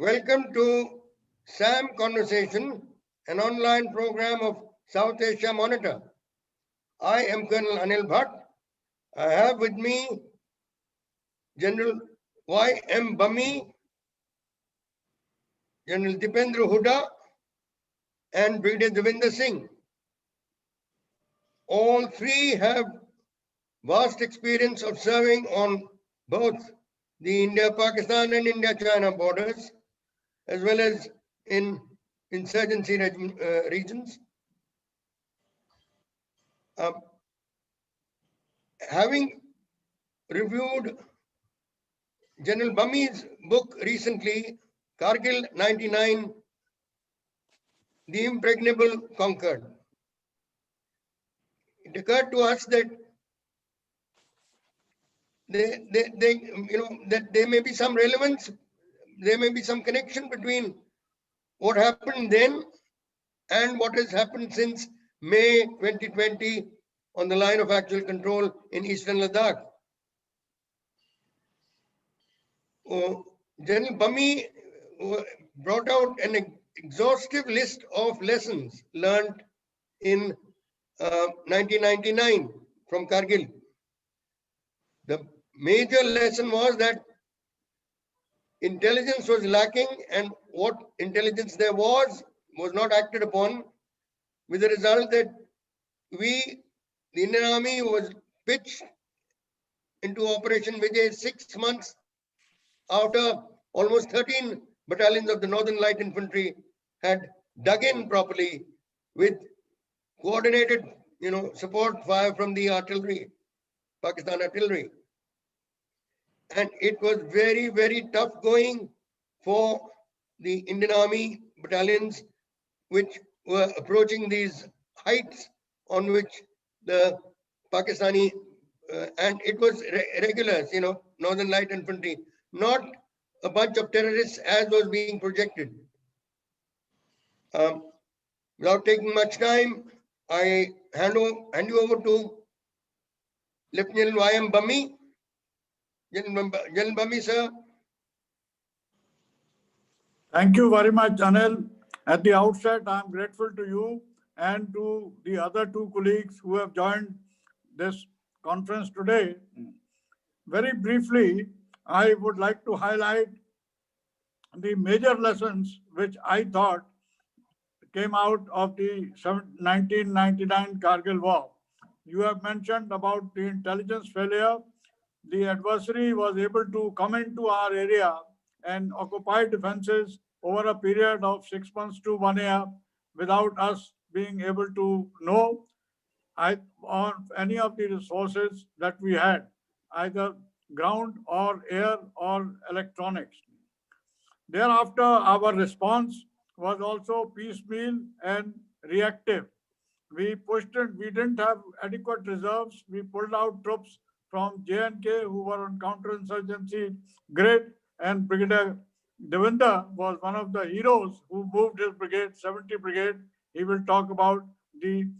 Welcome to SAM Conversation, an online program of South Asia Monitor. I am Col Anil Bhat. I have with me General YM Bammi, General Lt Gen Hooda, and Brig Devinder Singh. All three have vast experience of serving on both the India-Pakistan and India-China borders, as well as in insurgency regions. Having reviewed General Bammi's book recently, Kargil 99, The Impregnable Conquered, it occurred to us that that there may be some relevance, there may be some connection between what happened then and what has happened since May 2020 on the line of actual control in eastern Ladakh. General Bammi brought out an exhaustive list of lessons learned in 1999 from Kargil. The major lesson was that intelligence was lacking, and what intelligence there was not acted upon, with the result that the Indian Army was pitched into Operation Vijay 6 months after almost 13 battalions of the Northern Light Infantry had dug in properly with coordinated, support fire from the artillery, Pakistan artillery. And it was very, very tough going for the Indian Army battalions, which were approaching these heights on which the Pakistani, and it was regulars, Northern Light Infantry, not a bunch of terrorists as was being projected. Without taking much time, I hand you over to Lt Gen YM Bammi. General Bammi, sir. Thank you very much, Anil. At the outset, I am grateful to you and to the other two colleagues who have joined this conference today. Very briefly, I would like to highlight the major lessons which I thought came out of the 1999 Kargil War. You have mentioned about the intelligence failure. The adversary was able to come into our area and occupy defenses over a period of 6 months to 1 year without us being able to know on any of the resources that we had, either ground or air or electronics. Thereafter, our response was also piecemeal and reactive. We pushed it, we didn't have adequate reserves. We pulled out troops from J&K who were on counterinsurgency grid, and Brigadier Devinder was one of the heroes who moved his brigade, 70 Brigade. He will talk about the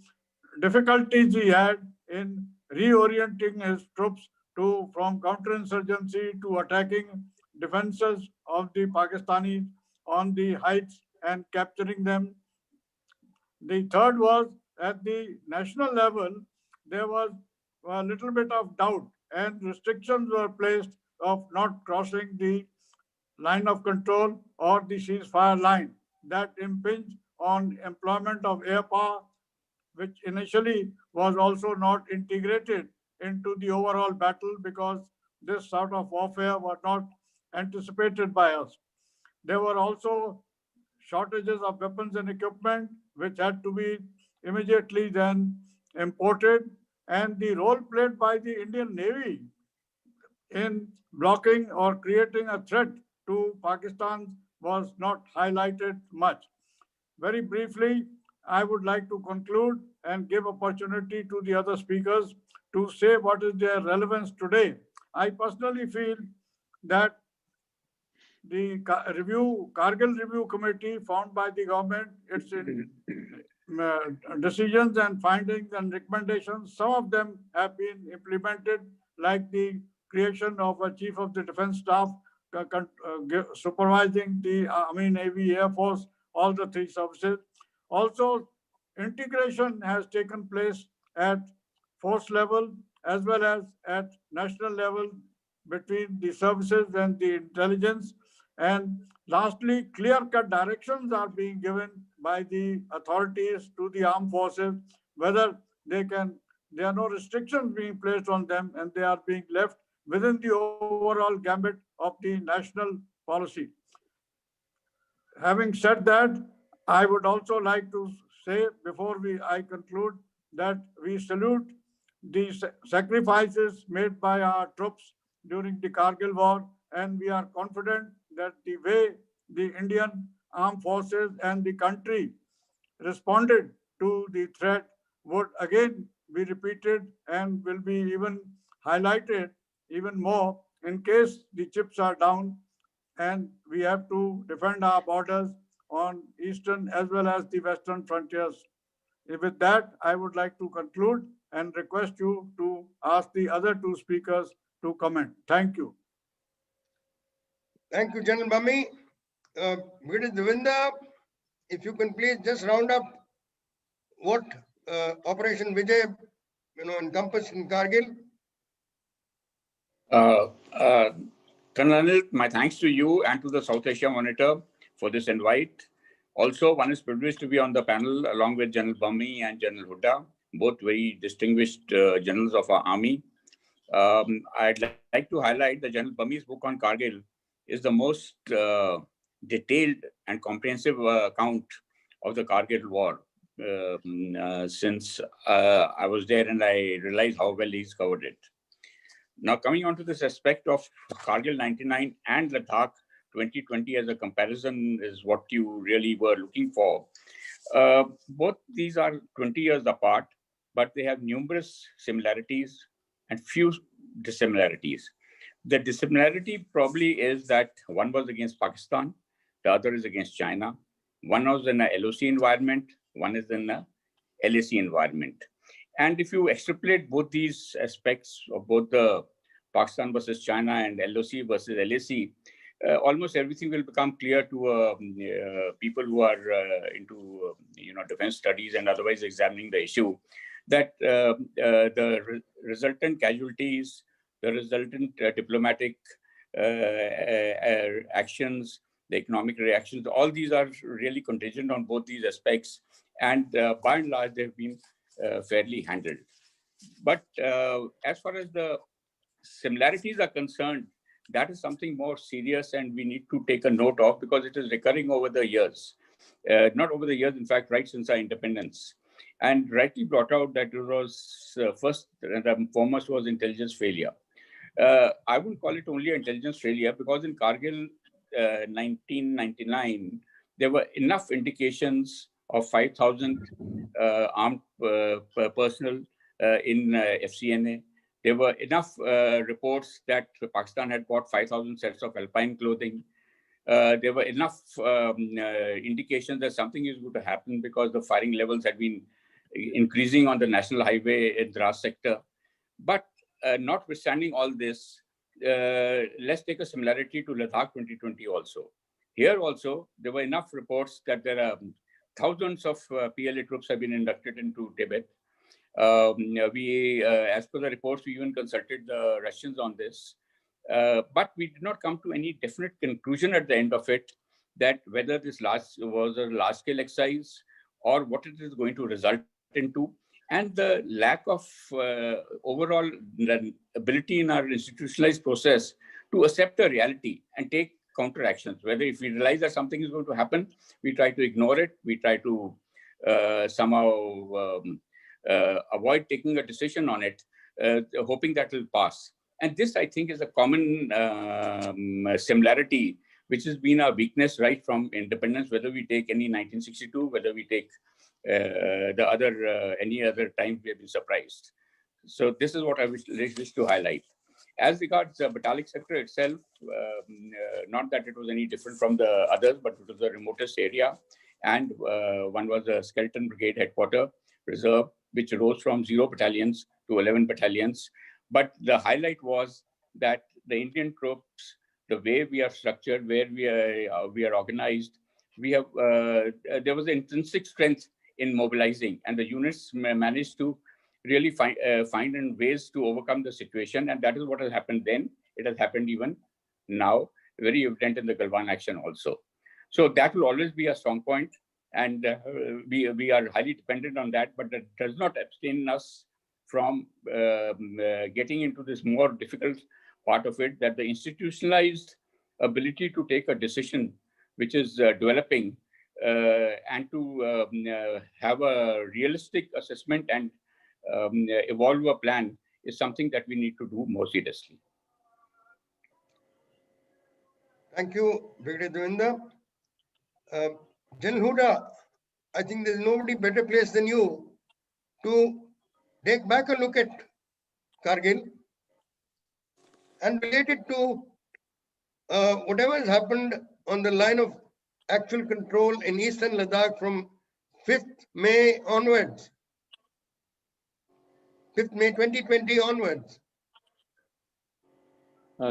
difficulties he had in reorienting his troops from counterinsurgency to attacking defenses of the Pakistanis on the heights and capturing them. The third was at the national level, there was a little bit of doubt and restrictions were placed of not crossing the line of control or the ceasefire line that impinged on employment of air power, which initially was also not integrated into the overall battle because this sort of warfare was not anticipated by us. There were also shortages of weapons and equipment, which had to be immediately then imported, and the role played by the Indian Navy in blocking or creating a threat to Pakistan was not highlighted much. Very briefly, I would like to conclude and give opportunity to the other speakers to say what is their relevance today. I personally feel that the Kargil Review Committee formed by the government, its decisions and findings and recommendations, some of them have been implemented, like the creation of a Chief of the Defense Staff supervising the Army, Navy, Air Force, all the three services. Also, integration has taken place at force level as well as at national level between the services and the intelligence. And lastly, clear-cut directions are being given by the authorities to the armed forces, whether there are no restrictions being placed on them and they are being left within the overall gambit of the national policy. Having said that, I would also like to say before I conclude that we salute the sacrifices made by our troops during the Kargil war, and we are confident that the way the Indian armed forces and the country responded to the threat would again be repeated and will be even highlighted even more in case the chips are down and we have to defend our borders on eastern as well as the western frontiers. With that, I would like to conclude and request you to ask the other two speakers to comment. Thank you. Thank you, General Bammi. Brigadier Devinder, if you can please just round up what Operation Vijay, encompassed in Kargil. Colonel Anil, my thanks to you and to the South Asia Monitor for this invite. Also, one is privileged to be on the panel along with General Bammi and General Hooda, both very distinguished generals of our army. I'd like to highlight that General Bammi's book on Kargil is the most detailed and comprehensive account of the Kargil war since I was there and I realized how well he's covered it. Now, coming on to this aspect of Kargil 99 and Ladakh 2020 as a comparison is what you really were looking for. Both these are 20 years apart, but they have numerous similarities and few dissimilarities. The dissimilarity probably is that one was against Pakistan, the other is against China. One was in a LOC environment, one is in a LAC environment. And if you extrapolate both these aspects of both the Pakistan versus China and LOC versus LAC, almost everything will become clear to people who are into defense studies and otherwise examining the issue, that the resultant casualties, the resultant diplomatic actions, the economic reactions, all these are really contingent on both these aspects. And by and large, they've been fairly handled. But as far as the similarities are concerned, that is something more serious and we need to take a note of because it is recurring over the years. Not over the years, in fact, right since our independence. And rightly brought out that it was first and foremost was intelligence failure. I wouldn't call it only intelligence failure because in Kargil 1999, there were enough indications of 5,000 armed personnel in FCNA. There were enough reports that Pakistan had bought 5,000 sets of alpine clothing. There were enough indications that something is going to happen because the firing levels had been increasing on the national highway in Dras sector. But notwithstanding all this, let's take a similarity to Ladakh 2020 also. Here also, there were enough reports that there are thousands of PLA troops have been inducted into Tibet. As per the reports, we even consulted the Russians on this. But we did not come to any definite conclusion at the end of it that whether this was a large-scale exercise or what it is going to result into, and the lack of overall ability in our institutionalized process to accept the reality and take counteractions. Whether if we realize that something is going to happen, we try to ignore it, we try to somehow avoid taking a decision on it, hoping that will pass. And this, I think, is a common similarity, which has been our weakness right from independence, whether we take any 1962, whether we take any other time we have been surprised. So this is what I wish to highlight. As regards the Batalik sector itself, not that it was any different from the others, but it was the remotest area. And one was a skeleton brigade headquarter reserve, which rose from 0 battalions to 11 battalions. But the highlight was that the Indian troops the way we are structured, where we are organized, we have there was intrinsic strength in mobilizing, and the units managed to really find ways to overcome the situation, and that is what has happened then. It has happened even now, very evident in the Galwan action also. So that will always be a strong point, and we are highly dependent on that, but that does not abstain us from getting into this more difficult part of it, that the institutionalized ability to take a decision which is developing and to have a realistic assessment and evolve a plan is something that we need to do more seriously. Thank you, Brigadier Devinder. General Hooda, I think there's nobody better placed than you to take back a look at Kargil and relate it to whatever has happened on the line of actual control in eastern Ladakh from 5th May onwards, 5th May 2020 onwards.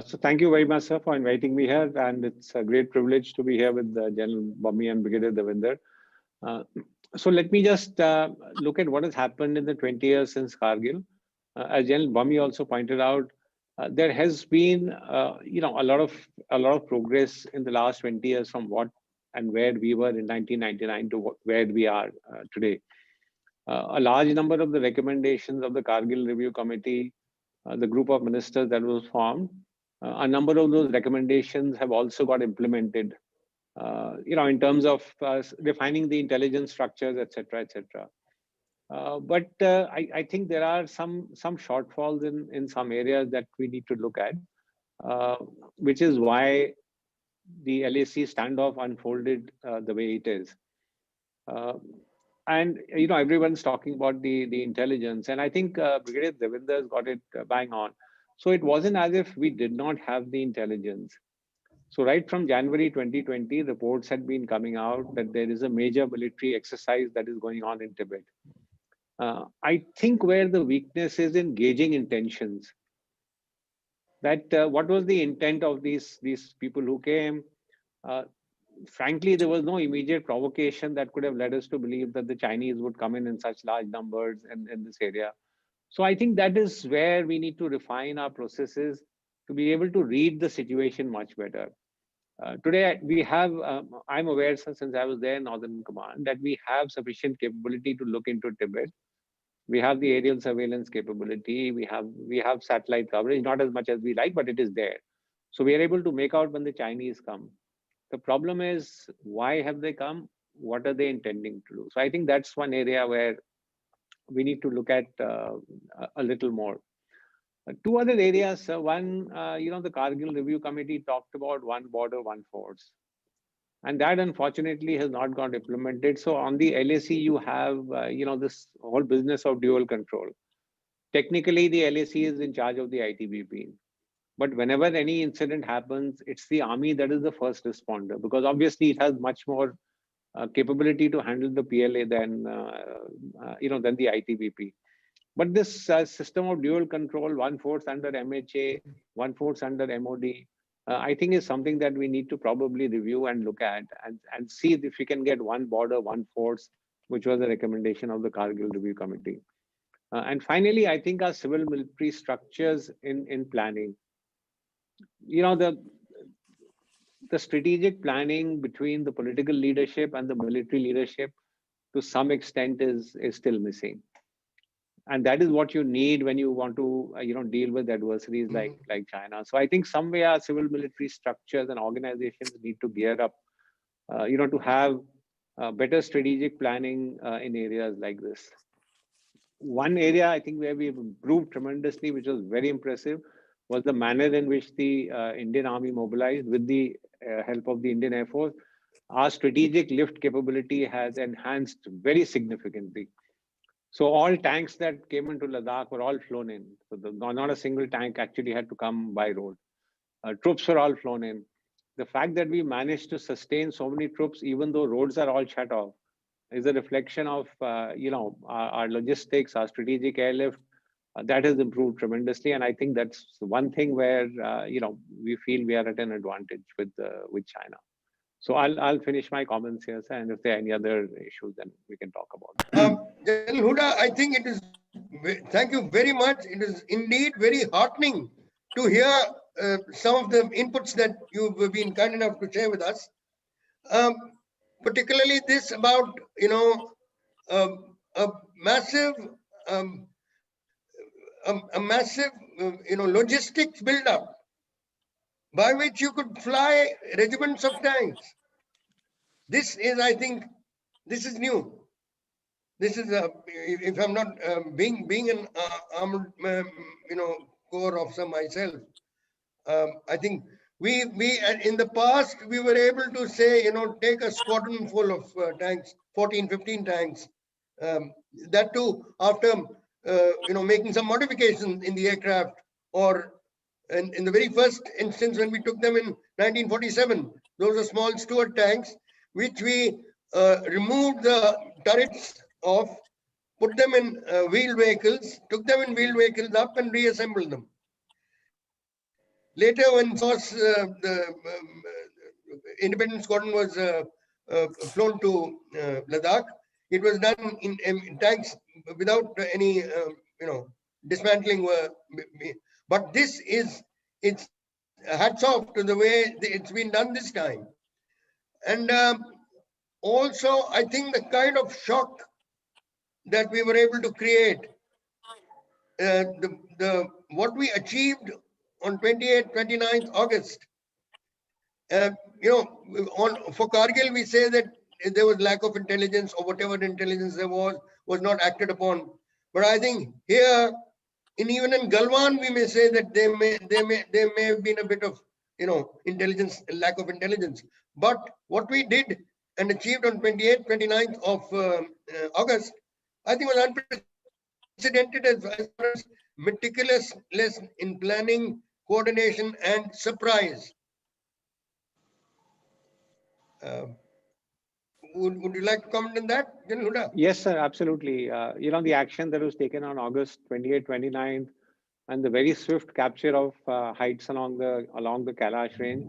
So thank you very much, sir, for inviting me here, and it's a great privilege to be here with General Bammi and Brigadier Devinder. So let me just look at what has happened in the 20 years since Kargil. As General Bammi also pointed out, there has been a lot of progress in the last 20 years from what and where we were in 1999 to where we are today. A large number of the recommendations of the Kargil Review Committee, the group of ministers that was formed, a number of those recommendations have also got implemented, in terms of defining the intelligence structures, etc., etc. But I think there are some shortfalls in some areas that we need to look at, which is why the LAC standoff unfolded the way it is. And everyone's talking about the intelligence, and I think Brigadier Devinder has got it bang on. So it wasn't as if we did not have the intelligence. So right from January 2020, reports had been coming out that there is a major military exercise that is going on in Tibet. I think where the weakness is in gauging intentions. That what was the intent of these people who came? Frankly, there was no immediate provocation that could have led us to believe that the Chinese would come in such large numbers in this area. So I think that is where we need to refine our processes to be able to read the situation much better. Today, we have, I'm aware since I was there in Northern Command, that we have sufficient capability to look into Tibet. We have the aerial surveillance capability. We have satellite coverage, not as much as we like, but it is there. So we are able to make out when the Chinese come. The problem is, why have they come? What are they intending to do? So I think that's one area where we need to look at a little more. Two other areas. One, the Kargil Review Committee talked about one border, one force. And that unfortunately has not got implemented. So on the LAC, you have, this whole business of dual control. Technically, the LAC is in charge of the ITBP. But whenever any incident happens, it's the army that is the first responder, because obviously it has much more capability to handle the PLA than the ITBP. But this system of dual control, one force under MHA, one force under MOD, I think is something that we need to probably review and look at and see if we can get one border, one force, which was a recommendation of the Kargil Review Committee. And finally, I think our civil military structures in planning, the strategic planning between the political leadership and the military leadership to some extent is still missing. And that is what you need when you want to deal with adversaries like China. So I think somewhere our civil military structures and organizations need to gear up to have better strategic planning in areas like this. One area I think where we've improved tremendously, which was very impressive, was the manner in which the Indian Army mobilized with the help of the Indian Air Force. Our strategic lift capability has enhanced very significantly. So all tanks that came into Ladakh were all flown in. So not a single tank actually had to come by road. Troops were all flown in. The fact that we managed to sustain so many troops, even though roads are all shut off, is a reflection of our logistics, our strategic airlift, that has improved tremendously. And I think that's one thing where, we feel we are at an advantage with China. So I'll finish my comments here, sir, and if there are any other issues, then we can talk about it. General Hooda, I think it is, thank you very much. It is indeed very heartening to hear some of the inputs that you've been kind enough to share with us. Particularly this about, a massive, logistics build-up by which you could fly regiments of tanks. This is, I think, this is new. This is, if I'm not being an armed, corps officer myself, I think we in the past we were able to say, take a squadron full of tanks, 14, 15 tanks. That too after making some modifications in the aircraft, or in the very first instance when we took them in 1947, those are small Stuart tanks, which we removed the turrets off, put them in wheeled vehicles, took them in wheeled vehicles up and reassembled them. Later, when the independent squadron was flown to Ladakh, it was done in tanks without any, dismantling. But this is, it's hats off to the way it's been done this time. And also, I think the kind of shock that we were able to create, what we achieved on 28th, 29th August, for Kargil, we say that there was lack of intelligence, or whatever intelligence there was not acted upon. But I think here, even in Galwan, we may say that there may have been a bit of, intelligence, lack of intelligence. But what we did and achieved on 28th, 29th of August, I think was unprecedented as far as meticulousness in planning, coordination, and surprise. Would you like to comment on that, General Hooda? Yes, sir, absolutely. The action that was taken on August 28, 29th, and the very swift capture of heights along the Kailash range,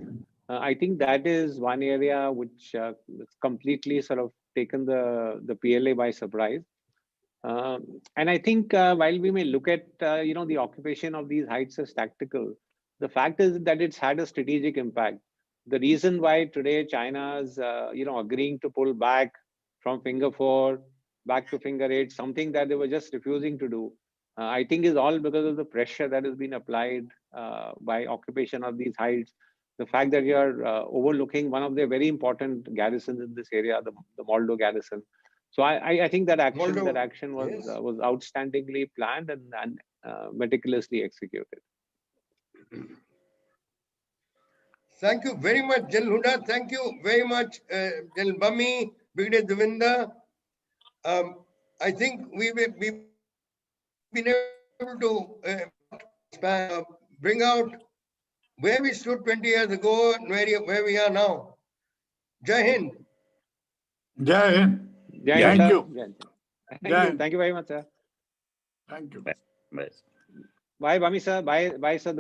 I think that is one area which completely sort of taken the PLA by surprise. And I think while we may look at the occupation of these heights as tactical, the fact is that it's had a strategic impact. The reason why today China's agreeing to pull back from Finger 4 back to Finger 8, something that they were just refusing to do, I think is all because of the pressure that has been applied by occupation of these heights. The fact that you are overlooking one of the very important garrisons in this area, the Moldo garrison. So I think that action was yes, was outstandingly planned and meticulously executed. Thank you very much, General Hooda. Thank you very much, General Bammi, Brigadier Devinder. I think we've been able to bring out where we stood 20 years ago and where we are now. Jai Hind. Jai Hind. Thank you. Thank you very much, sir. Thank you. Bye. Bye, Bammi sir. Bye, sir.